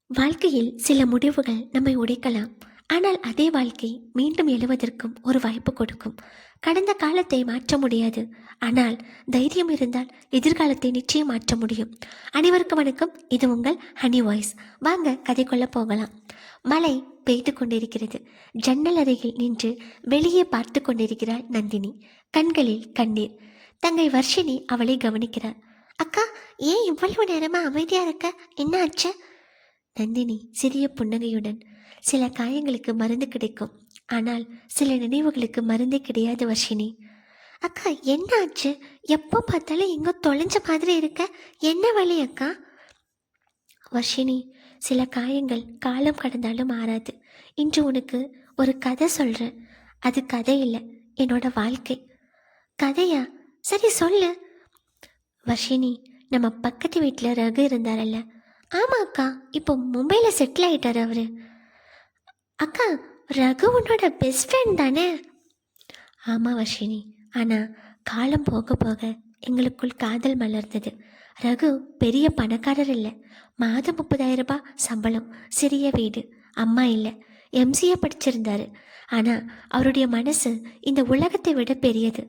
வாழ்க்கையில் சில முடிவுகள் நம்மை உடைக்கலாம். ஆனால் அதே வாழ்க்கை மீண்டும் எழுவதற்கும் ஒரு வாய்ப்பு கொடுக்கும். கடந்த காலத்தை மாற்ற முடியாது. ஆனால் தைரியம் இருந்தால் எதிர்காலத்தை நிச்சயம் மாற்ற முடியும். அனைவருக்கும் வணக்கம். இது உங்கள் ஹனி வாய்ஸ். வாங்க கதைக்குள்ள போகலாம். மழை பெய்து கொண்டிருக்கிறது. ஜன்னல் அருகில் நின்று வெளியே பார்த்து கொண்டிருக்கிறாள் நந்தினி. கண்களில் கண்ணீர். தங்கை வர்ஷினி அவளை கவனிக்கிறார். அக்கா, ஏன் இவ்வளவு நேரமா அமைதியா இருக்க? என்ன ஆச்சு? நந்தினி சிறிய புன்னகையுடன், சில காயங்களுக்கு மருந்து கிடைக்கும், ஆனால் சில நினைவுகளுக்கு மருந்தே கிடையாது வர்ஷினி. அக்கா, என்ன ஆச்சு? எப்போ பார்த்தாலும் எங்கோ தொலைஞ்ச மாதிரி இருக்க. என்ன வழி அக்கா? வர்ஷினி, சில காயங்கள் காலம் கடந்தாலும் மாறாது. இன்று உனக்கு ஒரு கதை சொல்கிறேன். அது கதை இல்லை, என்னோட வாழ்க்கை. கதையா? சரி சொல்லு. வர்ஷினி, நம்ம பக்கத்து வீட்டில் ரகு இருந்தாரல்ல? ஆமாம் அக்கா, இப்போ மும்பையில் செட்டில் ஆகிட்டார் அவர். அக்கா, ரகு உன்னோட பெஸ்ட் ஃப்ரெண்ட் தானே? ஆமாம் வர்ஷினி, ஆனால் காலம் போக போக எங்களுக்குள் காதல் மலர்ந்தது. ரகு பெரிய பணக்காரர் இல்லை. மாதம் 30,000 ரூபாய் சம்பளம், சிறிய வீடு, அம்மா இல்லை. எம்சிஏ படிச்சிருந்தாரு. ஆனால் அவருடைய மனசு இந்த உலகத்தை விட பெரியது.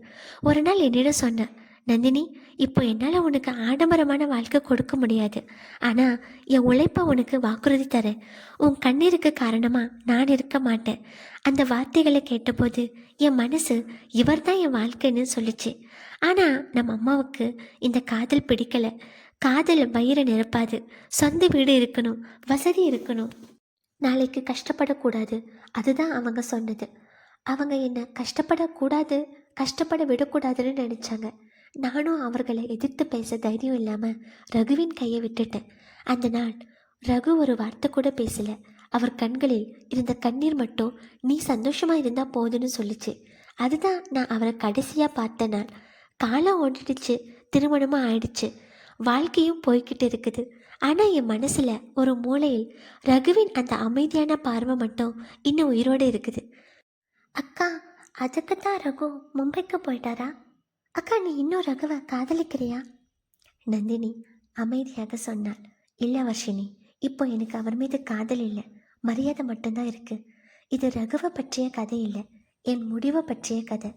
ஒரு நாள் என்னிடம் சொன்னேன், நந்தினி, இப்போ என்னால் உனக்கு ஆடம்பரமான வாழ்க்கை கொடுக்க முடியாது, ஆனால் என் உழைப்பை உனக்கு வாக்குறுதி தரேன். உன் கண்ணீருக்கு காரணமாக நான் இருக்க மாட்டேன். அந்த வார்த்தைகளை கேட்டபோது என் மனசு இவர் தான் என் வாழ்க்கைன்னு சொல்லிச்சு. ஆனால் நம்ம அம்மாவுக்கு இந்த காதல் பிடிக்கலை. காதல் வயிறை நிரப்பாது. சொந்த வீடு இருக்கணும், வசதி இருக்கணும், நாளைக்கு கஷ்டப்படக்கூடாது. அதுதான் அவங்க சொன்னது. அவங்க என்னை கஷ்டப்பட விடக்கூடாதுன்னு நினச்சாங்க. நானும் அவர்களை எதிர்த்து பேச தைரியம் இல்லாமல் ரகுவின் கையை விட்டுட்டேன். அந்த நாள் ரகு ஒரு வார்த்தை கூட பேசலை. அவர் கண்களில் இருந்த கண்ணீர் மட்டும் நீ சந்தோஷமாக இருந்தால் போதுன்னு சொல்லிச்சு. அதுதான் நான் அவரை கடைசியாக பார்த்த நாள். காலம் ஓடிடுச்சு, திருமணமும் ஆயிடுச்சு, வாழ்க்கையும் போய்கிட்டு இருக்குது. ஆனால் என் மனசில் ஒரு மூலையில் ரகுவின் அந்த அமைதியான பார்வை மட்டும் இன்னும் உயிரோடு இருக்குது. அக்கா, அதுக்கு தான் ரகு மும்பைக்கு போயிட்டாரா? அக்கா, நீ இன்னும் ரகுவை காதலிக்கிறியா? நந்தினி அமைதியாக சொன்னாள். இல்லை வர்ஷினி, இப்போ எனக்கு அவர் மீது காதல் இல்லை, மரியாதை மட்டும்தான் இருக்குது. இது ரகுவை பற்றிய கதை இல்லை, என் முடிவை பற்றிய கதை.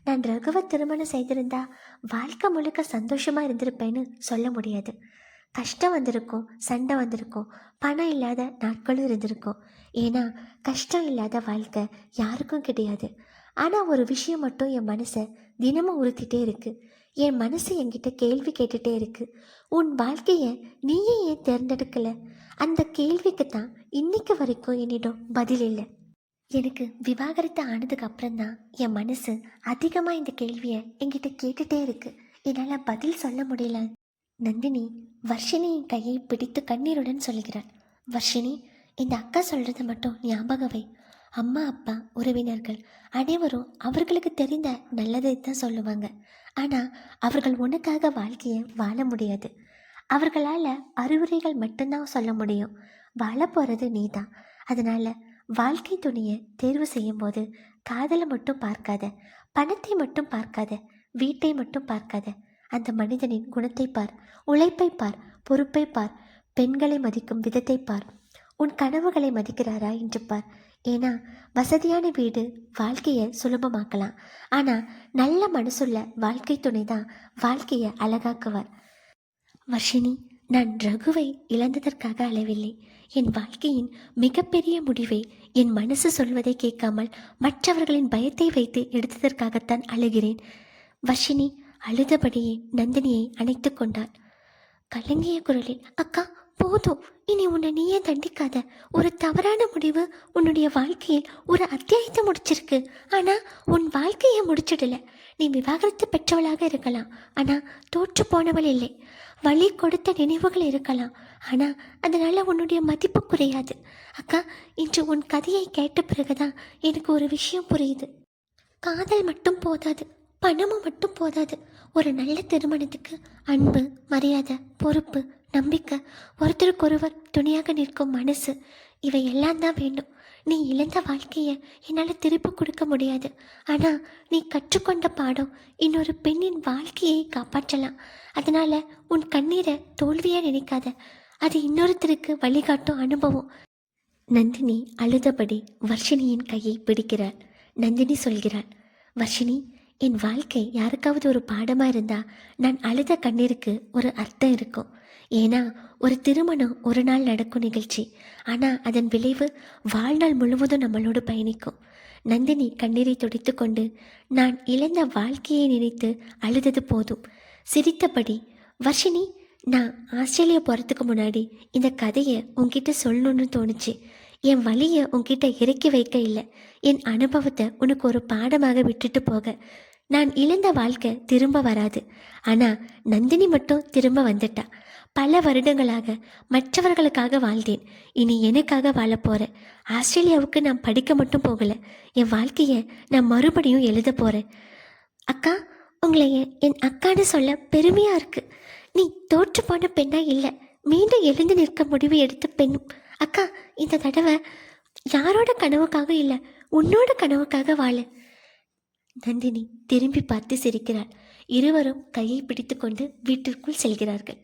நான் ரகுவை திருமணம் செய்திருந்தா வாழ்க்கை முழுக்க சந்தோஷமாக இருந்திருப்பேன்னு சொல்ல முடியாது. கஷ்டம் வந்திருக்கும், சண்டை வந்திருக்கும், பணம் இல்லாத நாட்களும் இருந்திருக்கும். ஏன்னா கஷ்டம் இல்லாத வாழ்க்கை யாருக்கும் கிடையாது. ஆனால் ஒரு விஷயம் மட்டும் என் மனசை தினமும் உறுத்திட்டே இருக்குது. என் மனசு என்கிட்ட கேள்வி கேட்டுகிட்டே இருக்குது. உன் வாழ்க்கையை நீயே ஏன் தேர்ந்தெடுக்கலை? அந்த கேள்விக்கு தான் இன்னைக்கு வரைக்கும் என்னிடம் பதில் இல்லை. எனக்கு விவாகரத்து ஆனதுக்கு அப்புறம்தான் என் மனசு அதிகமாக இந்த கேள்வியை என்கிட்ட கேட்டுகிட்டே இருக்குது. என்னால் பதில் சொல்ல முடியல. நந்தினி வர்ஷினியின் கையை பிடித்து கண்ணீருடன் சொல்கிறாள். வர்ஷினி, இந்த அக்கா சொல்கிறத மட்டும் ஞாபகம் வை. அம்மா, அப்பா, உறவினர்கள் அனைவரும் அவர்களுக்கு தெரிந்த நல்லதை தான் சொல்லுவாங்க. ஆனால் அவர்கள் உனக்காக வாழ்க்கையை வாழ முடியாது. அவர்களால் அறிவுரைகள் மட்டும்தான் சொல்ல முடியும். வாழ போகிறது நீ தான். அதனால் வாழ்க்கை துணையை தேர்வு செய்யும் போது காதலை மட்டும் பார்க்காத, பணத்தை மட்டும் பார்க்காத, வீட்டை மட்டும் பார்க்காத. அந்த மனிதனின் குணத்தை பார், உழைப்பை பார், பொறுப்பை பார், பெண்களை மதிக்கும் விதத்தை பார், உன் கனவுகளை மதிக்கிறாரா என்று பார். ஏன்னா வசதியான வீடு வாழ்க்கையை சுலபமாக்கலாம், ஆனால் நல்ல மனசுள்ள வாழ்க்கை துணை தான் வாழ்க்கையை அழகாக்குவார். வர்ஷினி, நான் ரகுவை இழந்ததற்காக அழவில்லை. என் வாழ்க்கையின் மிகப்பெரிய முடிவை என் மனசு சொல்வதை கேட்காமல் மற்றவர்களின் பயத்தை வைத்து எடுத்ததற்காகத்தான் அழுகிறேன். வர்ஷினி அழுதபடியே நந்தினியை அணைத்து கொண்டாள். கலங்கிய குரலில், அக்கா போதும், இனி உன்னை நீயே தண்டிக்காத. ஒரு தவறான முடிவு உன்னுடைய வாழ்க்கையில் ஒரு அத்தியாயத்தை முடிச்சிருக்கு, ஆனால் உன் வாழ்க்கையை முடிச்சிடல. நீ விவாகரத்து பெற்றவளாக இருக்கலாம், ஆனால் தோற்று போனவள் இல்லை. வழி கொடுத்த நினைவுகள் இருக்கலாம், ஆனால் அதனால் உன்னுடைய மதிப்பு குறையாது. அக்கா, இன்று உன் கதையை கேட்ட பிறகுதான் எனக்கு ஒரு விஷயம் புரியுது. காதல் மட்டும் போதாது, பணமும் மட்டும் போதாது. ஒரு நல்ல திருமணத்துக்கு அன்பு, மரியாதை, பொறுப்பு, நம்பிக்கை, ஒருத்தருக்கொருவர் துணையாக நிற்கும் மனசு, இவை எல்லாம் தான் வேண்டும். நீ இழந்த வாழ்க்கையை என்னால் திருப்பி கொடுக்க முடியாது, ஆனால் நீ கற்றுக்கொண்ட பாடம் இன்னொரு பெண்ணின் வாழ்க்கையை காப்பாற்றலாம். அதனால் உன் கண்ணீரை தோல்வியாக நினைக்காத. அது இன்னொருத்தருக்கு வழிகாட்டும் அனுபவம். நந்தினி அழுதபடி வர்ஷினியின் கையை பிடிக்கிறாள். நந்தினி சொல்கிறாள், வர்ஷினி, என் வாழ்க்கை யாருக்காவது ஒரு பாடமாக இருந்தா நான் அழுத கண்ணீருக்கு ஒரு அர்த்தம் இருக்கும். ஏன்னா ஒரு திருமணம் ஒரு நாள் நடக்கும் நிகழ்ச்சி, ஆனால் அதன் விளைவு வாழ்நாள் முழுவதும் நம்மளோடு பயணிக்கும். நந்தினி கண்ணீரை துடைத்து கொண்டு, நான் இழந்த வாழ்க்கையை நினைத்து அழுதது போதும் சிரித்தபடி, வர்ஷினி, நான் ஆஸ்திரேலியா போகிறதுக்கு முன்னாடி இந்த கதையை உன்கிட்ட சொல்லணும்னு தோணுச்சு. என் வழியை உன்கிட்ட இறக்கி வைக்க இல்லை, என் அனுபவத்தை உனக்கு ஒரு பாடமாக விட்டுட்டு போக. நான் இழந்த வாழ்க்கை திரும்ப வராது, ஆனால் நந்தினி மட்டும் திரும்ப வந்துட்டா. பல வருடங்களாக மற்றவர்களுக்காக வாழ்ந்தேன், இனி எனக்காக வாழ போகிறேன். ஆஸ்திரேலியாவுக்கு நான் படிக்க மட்டும் போகலை, என் வாழ்க்கையை நான் மறுபடியும் எழுத போகிறேன். அக்கா, உங்களை என் அக்கான்னு சொல்ல பெருமையாக இருக்குது. நீ தோற்று போன பெண்ணா இல்லை, மீண்டும் எழுந்து நிற்க முடிவு எடுத்த பெண். அக்கா, இந்த தடவை யாரோட கனவுக்காக இல்லை, உன்னோட கனவுக்காக வாழ. நந்தினி திரும்பி பார்த்து சிரிக்கிறாள். இருவரும் கையை பிடித்து கொண்டு வீட்டிற்குள் செல்கிறார்கள்.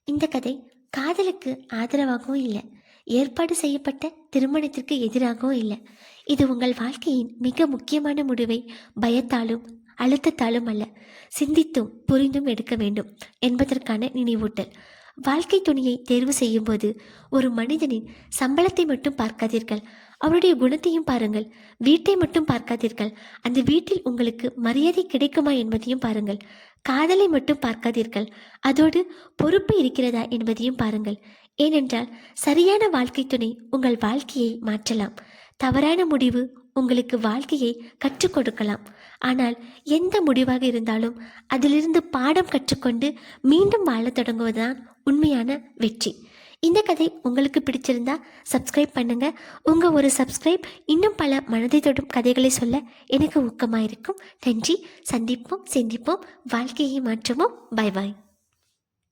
இந்த கதை காதலுக்கு ஆதரவாகவும் இல்லை, ஏற்பாடு செய்யப்பட்ட திருமணத்திற்கு எதிராகவும் இல்லை. இது உங்கள் வாழ்க்கையின் மிக முக்கியமான முடிவை பயத்தாலும் அழுத்தத்தாலும் அல்ல, சிந்தித்தும் புரிந்தும் எடுக்க வேண்டும் என்பதற்கான நினைவூட்டல். வாழ்க்கை துணையை தேர்வு செய்யும்போது ஒரு மனிதனின் சம்பளத்தை மட்டும் பார்க்காதீர்கள், அவருடைய குணத்தையும் பாருங்கள். வீட்டை மட்டும் பார்க்காதீர்கள், அந்த வீட்டில் உங்களுக்கு மரியாதை கிடைக்குமா என்பதையும் பாருங்கள். காதலை மட்டும் பார்க்காதீர்கள், அதோடு பொறுப்பு இருக்கிறதா என்பதையும் பாருங்கள். ஏனென்றால் சரியான வாழ்க்கை துணை உங்கள் வாழ்க்கையை மாற்றலாம், தவறான முடிவு உங்களுக்கு வாழ்க்கையை கற்றுக் கொடுக்கலாம். ஆனால் எந்த முடிவாக இருந்தாலும் அதிலிருந்து பாடம் கற்றுக்கொண்டு மீண்டும் வாழத் தொடங்குவதுதான் உண்மையான வெற்றி. இந்த கதை உங்களுக்கு பிடிச்சிருந்தா சப்ஸ்கிரைப் பண்ணுங்க. உங்கள் ஒரு சப்ஸ்கிரைப் இன்னும் பல மனதை தொடும் கதைகளை சொல்ல எனக்கு ஊக்கமாக இருக்கும். நன்றி. சந்திப்போம், சிந்திப்போம், வாழ்க்கையை மாற்றுவோம். Bye bye.